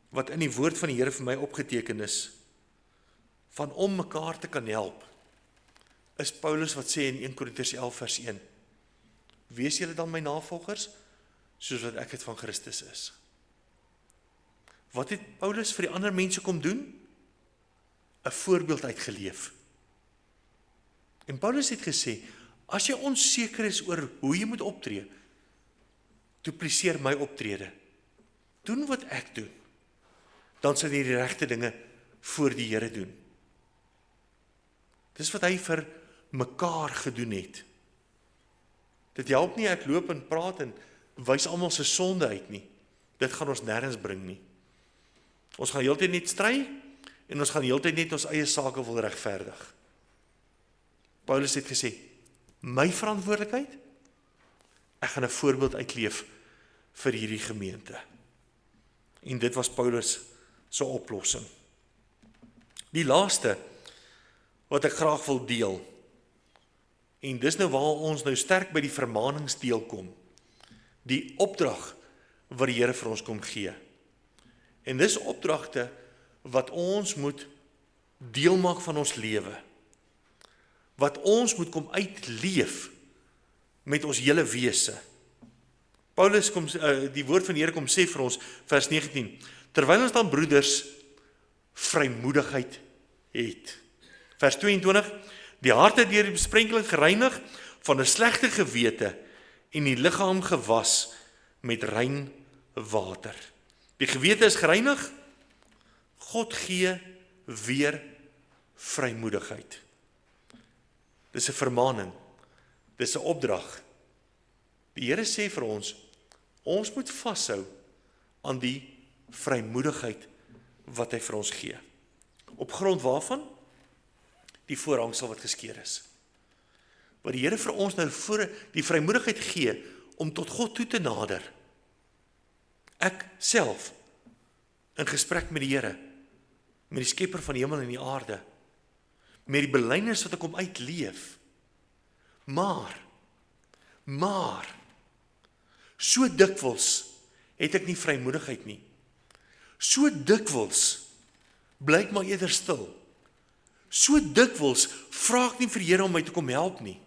wat in die woord van die Here vir my opgeteken is, van om mekaar te kan help, is Paulus wat sê in 1 Korintiërs 11 vers 1, wees julle dan my navolgers, soos wat ek het van Christus is. Wat het Paulus vir die ander mense kom doen? 'n voorbeeld uitgeleef. En Paulus het gesê, as jy onseker is oor hoe jy moet optree, dupliseer my optrede. Doen wat ek doen. Dan sal jy die regte dinge voor die Here doen. Dis wat hy vir mekaar gedoen het. Dit help nie ek loop en praat en wys almal se sonde uit nie. Dit gaan ons nêrens bring nie. Ons gaan heeltyd net stry en ons gaan heeltyd net ons eie sake wil regverdig. Paulus het gesê, my verantwoordelikheid, ek gaan 'n voorbeeld uitleef vir hierdie gemeente. En dit was Paulus se oplossing. Die laaste wat ek graag wil deel, en dis nou waar ons nou sterk by die vermaningsdeel kom, die opdrag wat die Here vir ons kom gee. En dis opdragte wat ons moet deel maak van ons lewe, wat ons moet kom uitleef met ons hele wese. Paulus kom, die woord van die Here kom sê vir ons, vers 19, terwyl ons dan broeders vrymoedigheid het. Vers 22, die harte deur die besprenkeling gereinig van 'n slegte gewete en die liggaam gewas met rein water. Die gewete is gereinig, God gee weer vrymoedigheid. Dis 'n vermaaning, dis 'n opdrag. Die Here sê vir ons moet vashou aan die vrymoedigheid wat hy vir ons gee. Op grond waarvan? Die voorhangsel wat geskeur is. Wat die Here vir ons nou voor die vrymoedigheid gee om tot God toe te nader. Ek self in gesprek met die Here, met die skepper van die hemel en die aarde, met die belydenis wat ek kom uitleef. Maar so dikwels het ek nie vrymoedigheid nie. So dikwels bly ek maar eerder stil. So dikwels vra ek nie vir die Here om my te kom help nie.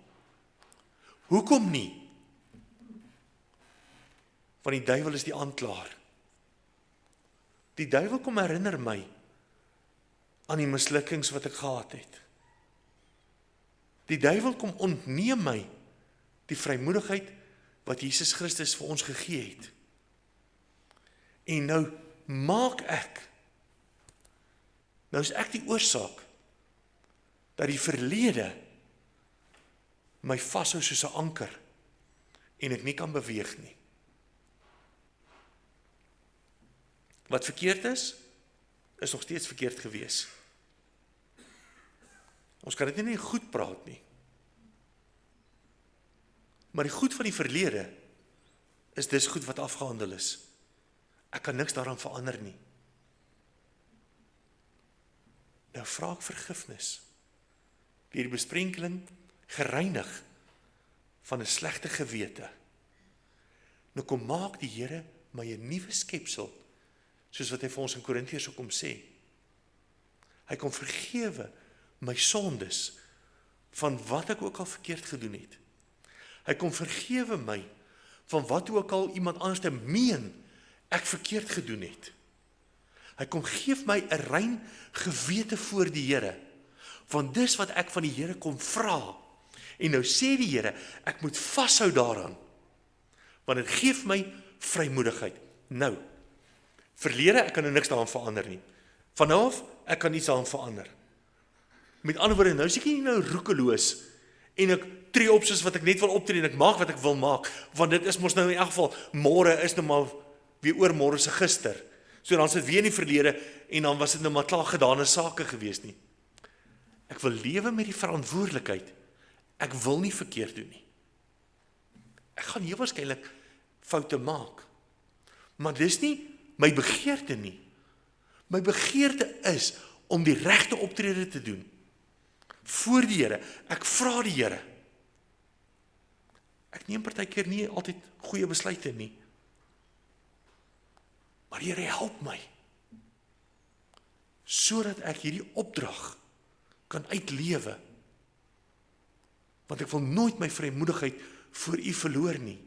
Hoekom nie? Want die duiwel is die aanklaer. Die duiwel kom herinner my aan die mislukkings wat ek gehad het. Die duiwel kom ontneem my die vrymoedigheid wat Jesus Christus vir ons gegee het. En nou maak ek, nou is ek die oorsaak dat die verlede my vashou soos 'n anker en ek nie kan beweeg nie. Wat verkeerd is nog steeds verkeerd gewees. Ons kan dit nie goed praat nie. Maar die goed van die verlede is dis goed wat afgehandel is. Ek kan niks daaraan verander nie. Nou vra ek vergifnis. Deur die besprenkeling gereinig van 'n slegte gewete. Nou kom maak die Here my 'n nuwe skepsel, soos wat hy vir ons in Korintiërs kom sê. Hy kom vergewe my sondes van wat ek ook al verkeerd gedoen het. Hy kom vergewe my van wat ook al iemand anders te meen ek verkeerd gedoen het. Hy kom geef my 'n rein gewete voor die Here. Want dis wat ek van die Here kom vra. En nou sê die Here, ek moet vashou daaraan. Want dit geef my vrymoedigheid. Nou, verlede, ek kan nou niks daaraan verander nie. Vanaf, ek kan niks daaraan verander. Met ander woorde, nou is ek nie nou roekeloos en ek tree op soos wat ek net wil optree en ek maak wat ek wil maak, want dit is mos nou in elk geval, môre is nou maar weer oor môre se gister. So dan sit weer in die verlede en dan was dit nou maar klaar gedane sake gewees nie. Ek wil lewe met die verantwoordelikheid. Ek wil nie verkeerd doen nie. Ek gaan heel waarskynlik foute maak. Maar dis nie my begeerte nie. My begeerte is om die regte optrede te doen. Voor die Here. Ek vra die Here. Ek neem partykeer nie altyd goeie besluite nie. Maar die Here help my. Sodat ek hierdie opdrag kan uitlewe. Want ek wil nooit my vrymoedigheid voor U verloor nie.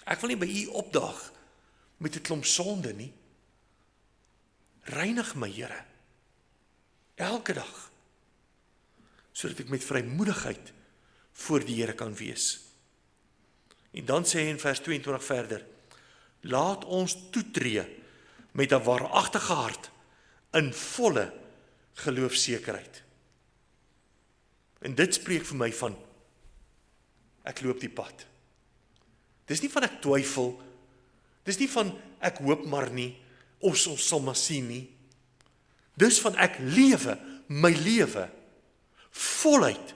Ek wil nie by U opdaag met 'n klomp sonde nie. Reinig my, Here. Elke dag. Sodat ek met vrymoedigheid voor die Here kan wees. En dan sê hy in vers 22 verder, laat ons toetree met 'n waaragtige hart in volle geloofsekerheid. En dit spreek vir my van, ek loop die pad. Dis nie van ek twyfel, dis nie van ek hoop maar nie, of ons sal maar sien nie. Dis van ek lewe, my lewe, voluit,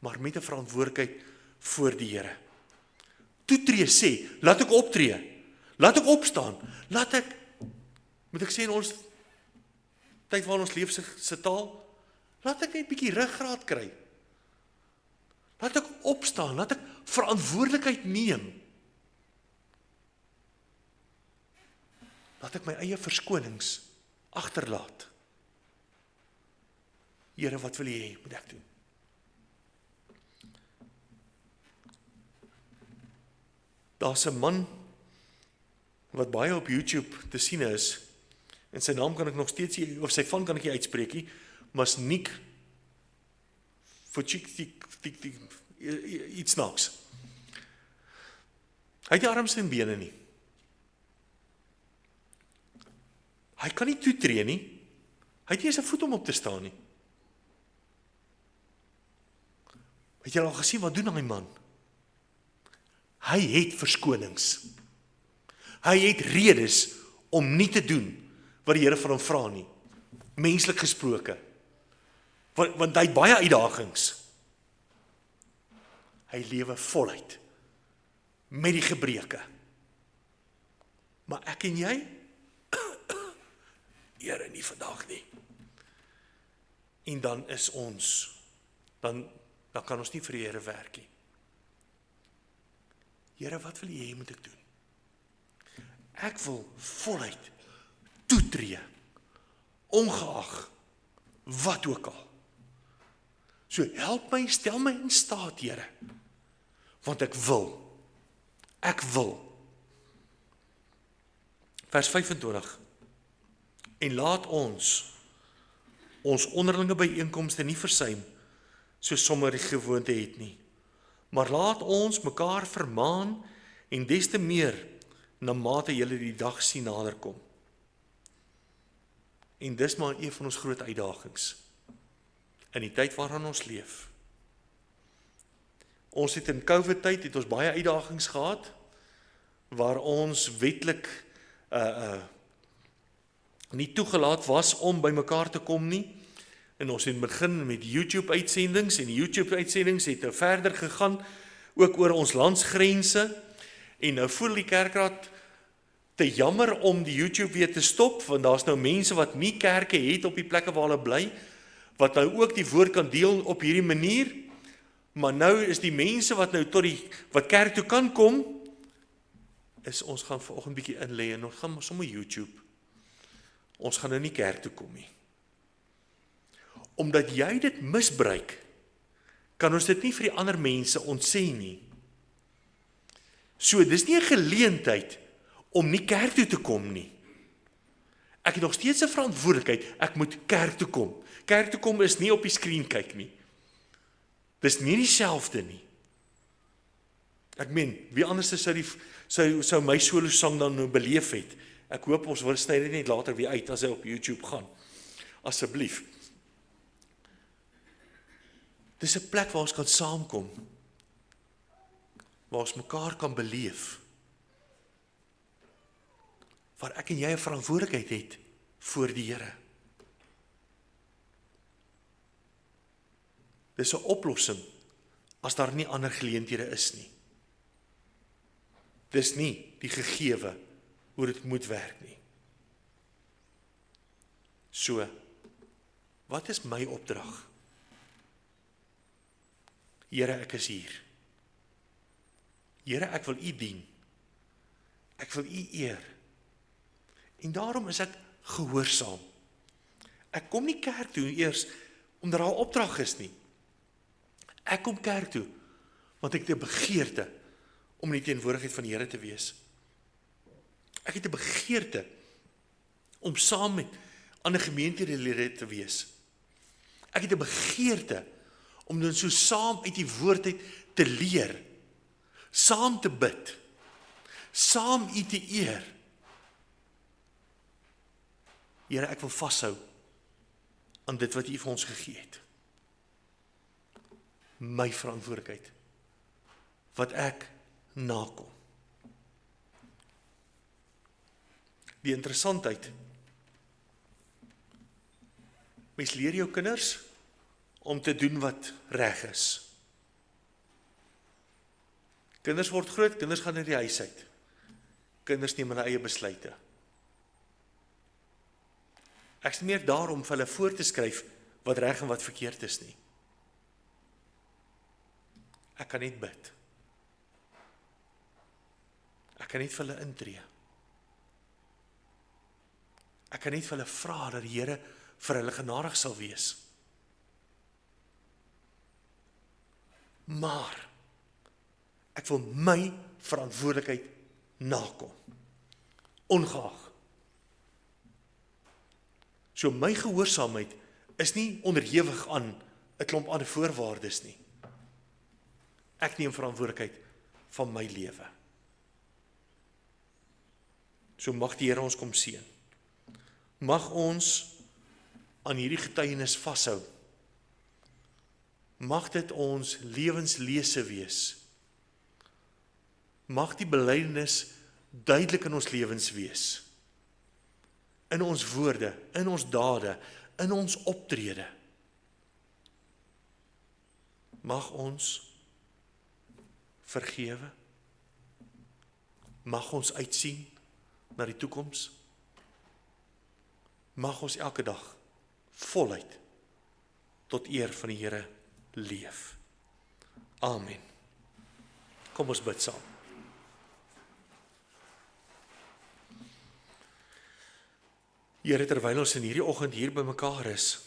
maar met 'n verantwoordelikheid voor die Here. Toetree sê, laat ek optree, laat ek opstaan, laat ek, moet ek sê in ons tyd waar ons leef se taal, laat ek net 'n bietjie ruggraat kry. Laat ek opstaan, laat ek verantwoordelikheid neem. Laat ek my eie verskonings agterlaat. Here, wat wil U hê moet ek doen? Daar's 'n man wat baie op YouTube te sien is, en sy naam kan ek nog steeds nie, of sy van kan ek nie uitspreek nie, maar is Nick iets snaaks. Hy het nie arms en bene nie. Hy kan nie toetree nie. Hy het nie eens 'n voet om op te staan nie. Het jy al gesien wat doen daai man? Hy het verskonings. Hy het redes om nie te doen wat die Here van hom vra nie. Menslik gesproke. Want hy het baie uitdagings. Hy lewe voluit met die gebreke. Maar ek en jy? Here, nie vandag nie. En dan is ons, dan kan ons nie vir die Here werk nie. Here, wat wil U hê moet ek doen? Ek wil voluit toetree, ongeag wat ook al. So help my, stel my in staat, Here, want ek wil. Vers 25, en laat ons onderlinge byeenkomste nie versuim, soos sommer die gewoonte het nie, maar laat ons mekaar vermaan, en des te meer, na mate julle die dag sien naderkom. En dis maar een van ons groot uitdagings, in die tyd waarin ons leef. Ons het in COVID-tyd, het ons baie uitdagings gehad, waar ons wetlik nie toegelaat was om by mekaar te kom nie, en ons het begin met YouTube-uitsendings, en die YouTube-uitsendings het nou verder gegaan, ook oor ons landsgrense, en nou voel die kerkraad te jammer om die YouTube weer te stop, want daar's nou mense wat nie kerke het op die plekke waar hulle bly, wat nou ook die woord kan deel op hierdie manier, maar nou is die mense wat nou wat kerk toe kan kom, is ons gaan vanoggend bietjie inlê, en ons gaan sommer YouTube. Ons gaan nou nie kerk toe kom nie. Omdat jy dit misbruik, kan ons dit nie vir die ander mense ontsê nie. So, dis nie 'n geleentheid om nie kerk toe te kom nie. Ek het nog steeds 'n verantwoordelikheid, ek moet kerk toe kom. Kerk toe kom is nie op die skerm kyk nie. Dis nie dieselfde nie. Ek meen, wie anders sou my solo sang dan nou beleef het? Ek hoop ons wil sny dit net later weer uit as hy op YouTube gaan. Asseblief. Dis 'n plek waar ons kan saamkom, waar ons mekaar kan beleef, waar ek en jy 'n verantwoordelikheid het voor die Here. Dis 'n oplossing as daar nie ander geleenthede is nie. Dis nie die gegewe hoe dit moet werk nie. So, wat is my opdrag? Here, ek is hier. Here, ek wil U dien. Ek wil U eer. En daarom is ek gehoorsaam. Ek kom nie kerk toe eers omdat daar 'n opdrag is nie. Ek kom kerk toe want ek het 'n begeerte om in die teenwoordigheid van die Here te wees. Ek het 'n begeerte om saam met ander gemeentelede te wees. Ek het 'n begeerte om dan so saam uit die woord uit te leer, saam te bid, saam U te eer. Here, ek wil vashou aan dit wat U vir ons gegee het. My verantwoordelikheid, wat ek nakom. Die interessantheid, mens leer jou kinders om te doen wat reg is. Kinders word groot, kinders gaan in die huis uit. Kinders neem hulle eie besluite. Ek is nie meer daar om vir hulle voor te skryf wat reg en wat verkeerd is nie. Ek kan net bid. Ek kan net vir hulle intree. Ek kan net vir hulle vra dat die Here vir hulle genadig sal wees. Maar ek wil my verantwoordelikheid nakom. Ongeag. So my gehoorsaamheid is nie onderhewig aan 'n klomp ander voorwaardes nie. Ek neem verantwoordelikheid van my lewe. So mag die Here ons kom seën. Mag ons aan hierdie getuienis vashou. Mag dit ons lewenslese wees. Mag die belydenis duidelik in ons lewens wees. In ons woorde, in ons dade, in ons optrede. Mag ons vergewe. Mag ons uitsien na die toekoms. Mag ons elke dag voluit tot eer van die Here leef. Amen. Kom ons bid saam. Here, terwyl ons in hierdie oggend hier by mekaar is,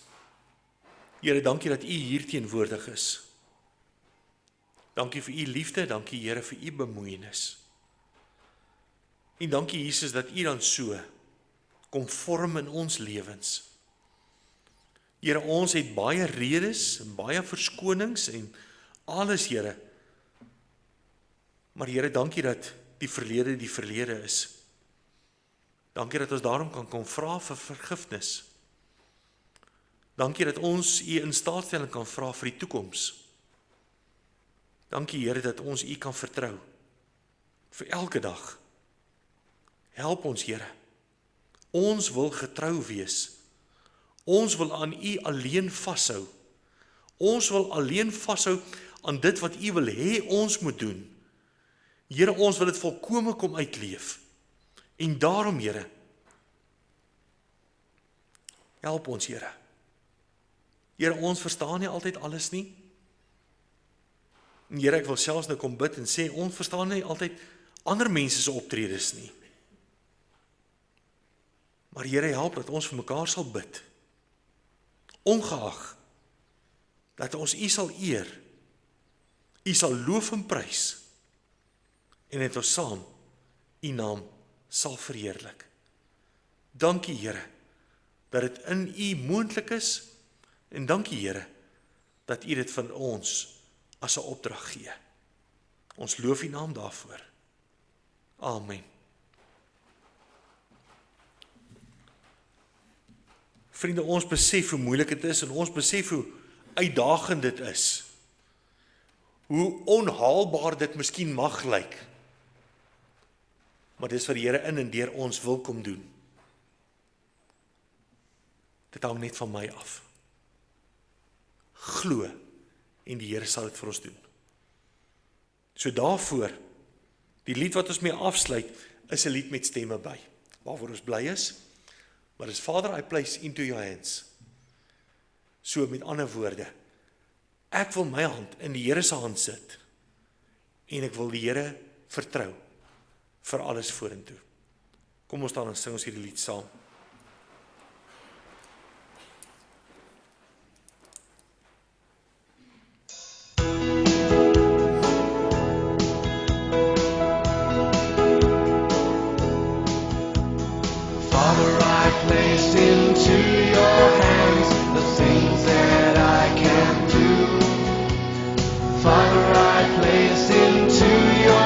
Here, dankie dat U hier teenwoordig is. Dankie vir U liefde, dankie Here vir U bemoeienis. En dankie Jesus dat U dan so kom vorm in ons lewens. Here, ons het baie redes en baie verskonings en alles, Here. Maar Here, dankie dat die verlede is. Dankie dat ons daarom kan kom vra vir vergifnis. Dankie dat ons U in staatstelling kan vra vir die toekoms. Dankie Here dat ons U kan vertrou vir elke dag. Help ons Here. Ons wil getrou wees. Ons wil aan U alleen vashou. Ons wil alleen vashou aan dit wat U wil hê ons moet doen. Here, ons wil dit volkome kom uitleef. En daarom, Here, help ons, Here. Here, ons verstaan nie altyd alles nie. En Here, ek wil selfs nou kom bid en sê, ons verstaan nie altyd ander mense se optredes nie. Maar Here, help dat ons vir mekaar sal bid. Ongeag dat ons U sal eer, U sal loof en prys, en dat ons saam U naam sal verheerlik. Dankie Here, dat dit in U moontlik is, en dankie Here, dat U dit van ons as 'n opdrag gee. Ons loof U naam daarvoor. Amen. Vriende, ons besef hoe moeilik dit is, en ons besef hoe uitdagend dit is. Hoe onhaalbaar dit miskien mag lyk. Maar dis wat die Here in en deur ons wil kom doen. Dit hang net van my af. Glo, en die Here sal dit vir ons doen. So daarvoor, die lied wat ons mee afsluit, is 'n lied met stemme by, waarvoor ons bly is, maar dis Father, I place into your hands. So met ander woorde, ek wil my hand in die Here se hand sit, en ek wil die Here vertrou, vir alles vorentoe. Kom ons staan en sing ons hierdie lied saam. Father, I place into your hands the things that I can do. Father, I place into your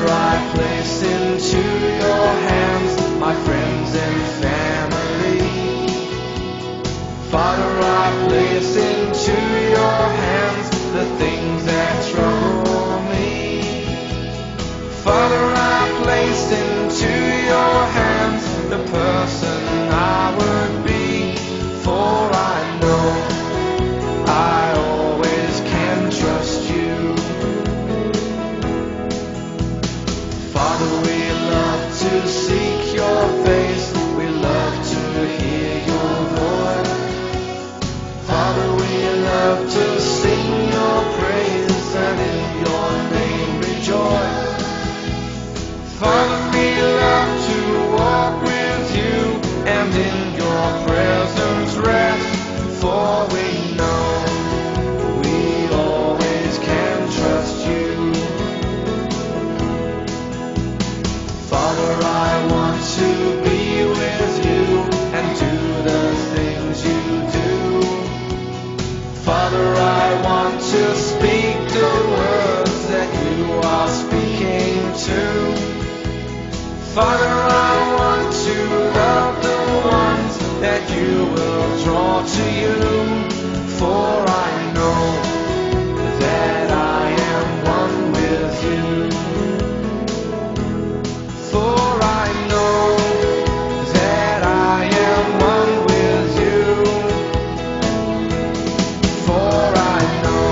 I place into your hands my friends and family. Father, I place into your hands the things that trouble me. Father, I place into your hands the person I would be, for I know I always can trust you. Father, we love to seek your face, we love to hear your voice. Father, we love to sing your praise and in your name rejoice. Father, we love to walk with you and in your presence rest, for we know we always can trust you. Father, I want to be with you and do the things you do. Father, I want to speak the words that you are speaking to. Father, I want to love the ones that you will draw to you, for I know that I am one with you. For I know that I am one with you. For I know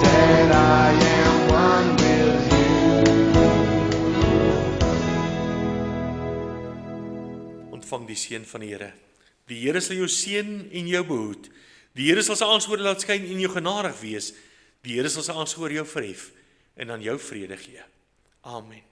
that I am one with you. Ontvang die seën van die Here. Die Here sal jou seën en jou behoed. Die Here sal sy aangesig laat skyn en jou genadig wees. Die Here sal sy aangesig oor jou verhef en aan jou vrede gee. Amen.